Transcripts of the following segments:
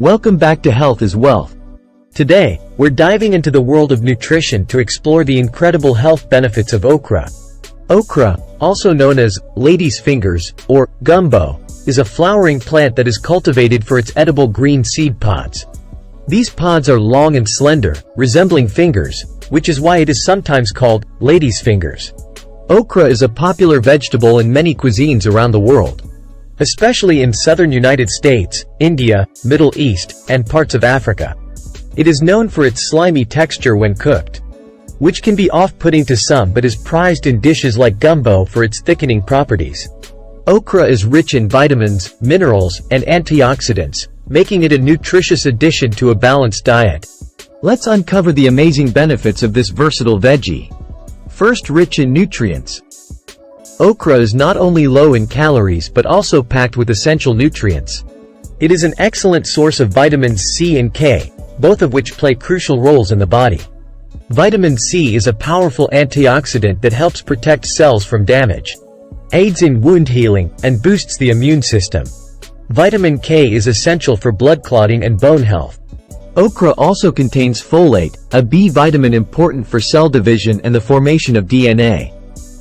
Welcome back to Health is Wealth. Today, we're diving into the world of nutrition to explore the incredible health benefits of okra. Okra, also known as lady's fingers or gumbo, is a flowering plant that is cultivated for its edible green seed pods. These pods are long and slender, resembling fingers, which is why it is sometimes called lady's fingers. Okra is a popular vegetable in many cuisines around the world, especially in southern United States, India, Middle East, and parts of Africa. It is known for its slimy texture when cooked, which can be off-putting to some but is prized in dishes like gumbo for its thickening properties. Okra is rich in vitamins, minerals, and antioxidants, making it a nutritious addition to a balanced diet. Let's uncover the amazing benefits of this versatile veggie. First, rich in nutrients. Okra is not only low in calories but also packed with essential nutrients. It is an excellent source of vitamins C and K, both of which play crucial roles in the body. Vitamin C is a powerful antioxidant that helps protect cells from damage, aids in wound healing, and boosts the immune system. Vitamin K is essential for blood clotting and bone health. Okra also contains folate, a B vitamin important for cell division and the formation of DNA,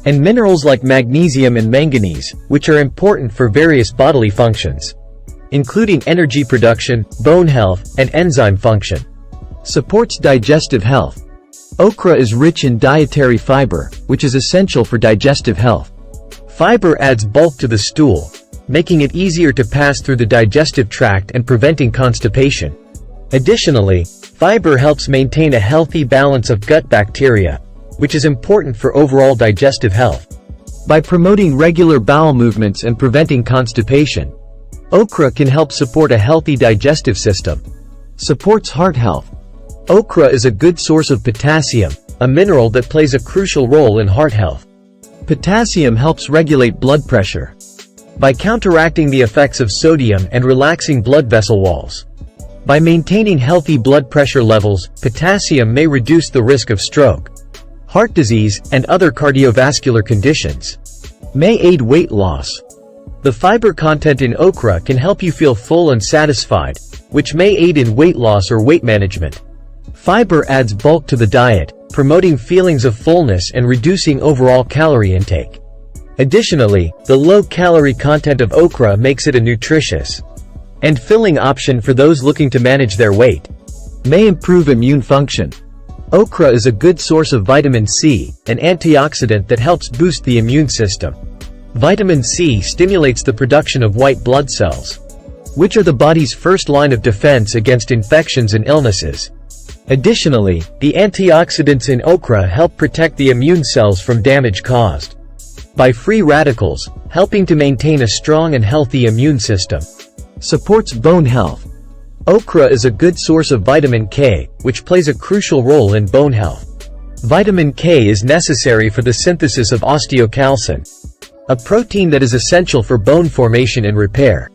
and minerals like magnesium and manganese, which are important for various bodily functions, including energy production, bone health, and enzyme function. Supports digestive health. Okra is rich in dietary fiber, which is essential for digestive health. Fiber adds bulk to the stool, making it easier to pass through the digestive tract and preventing constipation. Additionally, fiber helps maintain a healthy balance of gut bacteria, which is important for overall digestive health. By promoting regular bowel movements and preventing constipation, okra can help support a healthy digestive system. Supports heart health. Okra is a good source of potassium, a mineral that plays a crucial role in heart health. Potassium helps regulate blood pressure by counteracting the effects of sodium and relaxing blood vessel walls. By maintaining healthy blood pressure levels, potassium may reduce the risk of stroke, heart disease, and other cardiovascular conditions. May aid weight loss. The fiber content in okra can help you feel full and satisfied, which may aid in weight loss or weight management. Fiber adds bulk to the diet, promoting feelings of fullness and reducing overall calorie intake. Additionally, the low-calorie content of okra makes it a nutritious and filling option for those looking to manage their weight. May improve immune function. Okra is a good source of vitamin C, an antioxidant that helps boost the immune system. Vitamin C stimulates the production of white blood cells, which are the body's first line of defense against infections and illnesses. Additionally, the antioxidants in okra help protect the immune cells from damage caused by free radicals, helping to maintain a strong and healthy immune system. Supports bone health. Okra is a good source of vitamin K, which plays a crucial role in bone health. Vitamin K is necessary for the synthesis of osteocalcin, a protein that is essential for bone formation and repair.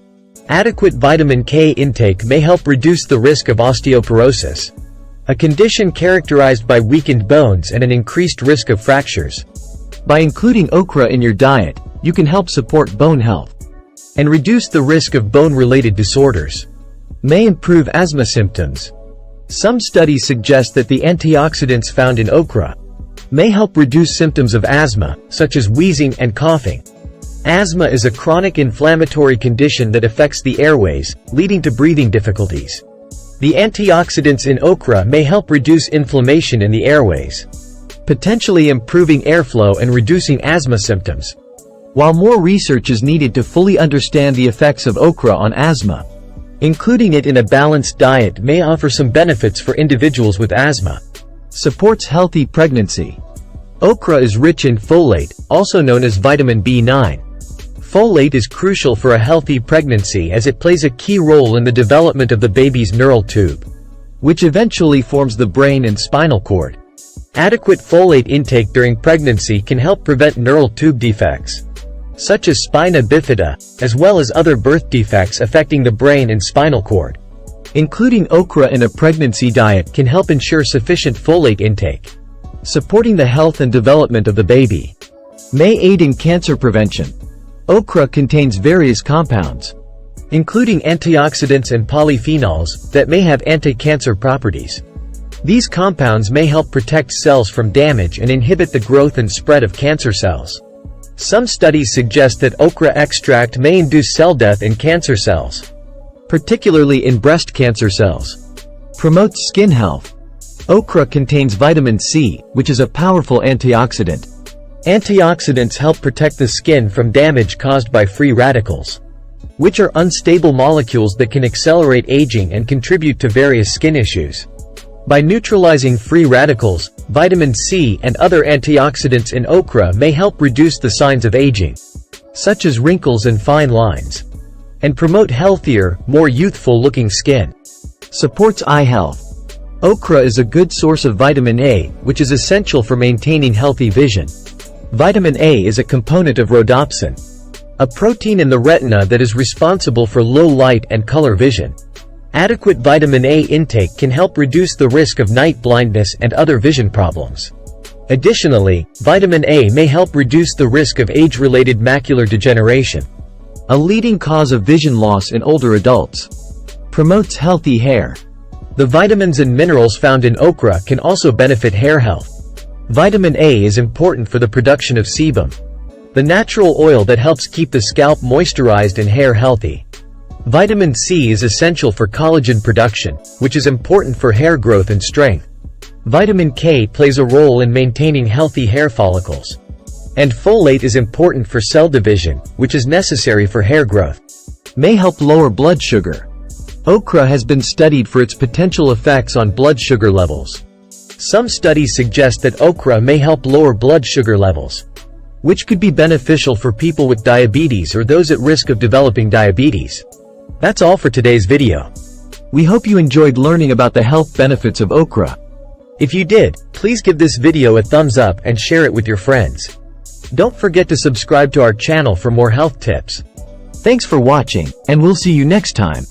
Adequate vitamin K intake may help reduce the risk of osteoporosis, a condition characterized by weakened bones and an increased risk of fractures. By including okra in your diet, you can help support bone health and reduce the risk of bone-related disorders. May improve asthma symptoms. Some studies suggest that the antioxidants found in okra may help reduce symptoms of asthma, such as wheezing and coughing. Asthma is a chronic inflammatory condition that affects the airways, leading to breathing difficulties. The antioxidants in okra may help reduce inflammation in the airways, potentially improving airflow and reducing asthma symptoms. While more research is needed to fully understand the effects of okra on asthma, including it in a balanced diet may offer some benefits for individuals with asthma. Supports healthy pregnancy. Okra is rich in folate, also known as vitamin B9. Folate is crucial for a healthy pregnancy as it plays a key role in the development of the baby's neural tube, which eventually forms the brain and spinal cord. Adequate folate intake during pregnancy can help prevent neural tube defects, such as spina bifida, as well as other birth defects affecting the brain and spinal cord. Including okra in a pregnancy diet can help ensure sufficient folate intake, supporting the health and development of the baby. May aid in cancer prevention. Okra contains various compounds, including antioxidants and polyphenols that may have anti-cancer properties. These compounds may help protect cells from damage and inhibit the growth and spread of cancer cells. Some studies suggest that okra extract may induce cell death in cancer cells, particularly in breast cancer cells. Promotes skin health. Okra contains vitamin C, which is a powerful antioxidant. Antioxidants help protect the skin from damage caused by free radicals, which are unstable molecules that can accelerate aging and contribute to various skin issues. By neutralizing free radicals, vitamin C and other antioxidants in okra may help reduce the signs of aging, such as wrinkles and fine lines, and promote healthier, more youthful-looking skin. Supports eye health. Okra is a good source of vitamin A, which is essential for maintaining healthy vision. Vitamin A is a component of rhodopsin, a protein in the retina that is responsible for low light and color vision. Adequate vitamin A intake can help reduce the risk of night blindness and other vision problems. Additionally, vitamin A may help reduce the risk of age-related macular degeneration, a leading cause of vision loss in older adults. Promotes healthy hair. The vitamins and minerals found in okra can also benefit hair health. Vitamin A is important for the production of sebum, the natural oil that helps keep the scalp moisturized and hair healthy. Vitamin C is essential for collagen production, which is important for hair growth and strength. Vitamin K plays a role in maintaining healthy hair follicles. And folate is important for cell division, which is necessary for hair growth. May help lower blood sugar. Okra has been studied for its potential effects on blood sugar levels. Some studies suggest that okra may help lower blood sugar levels, which could be beneficial for people with diabetes or those at risk of developing diabetes. That's all for today's video. We hope you enjoyed learning about the health benefits of okra. If you did, please give this video a thumbs up and share it with your friends. Don't forget to subscribe to our channel for more health tips. Thanks for watching, and we'll see you next time.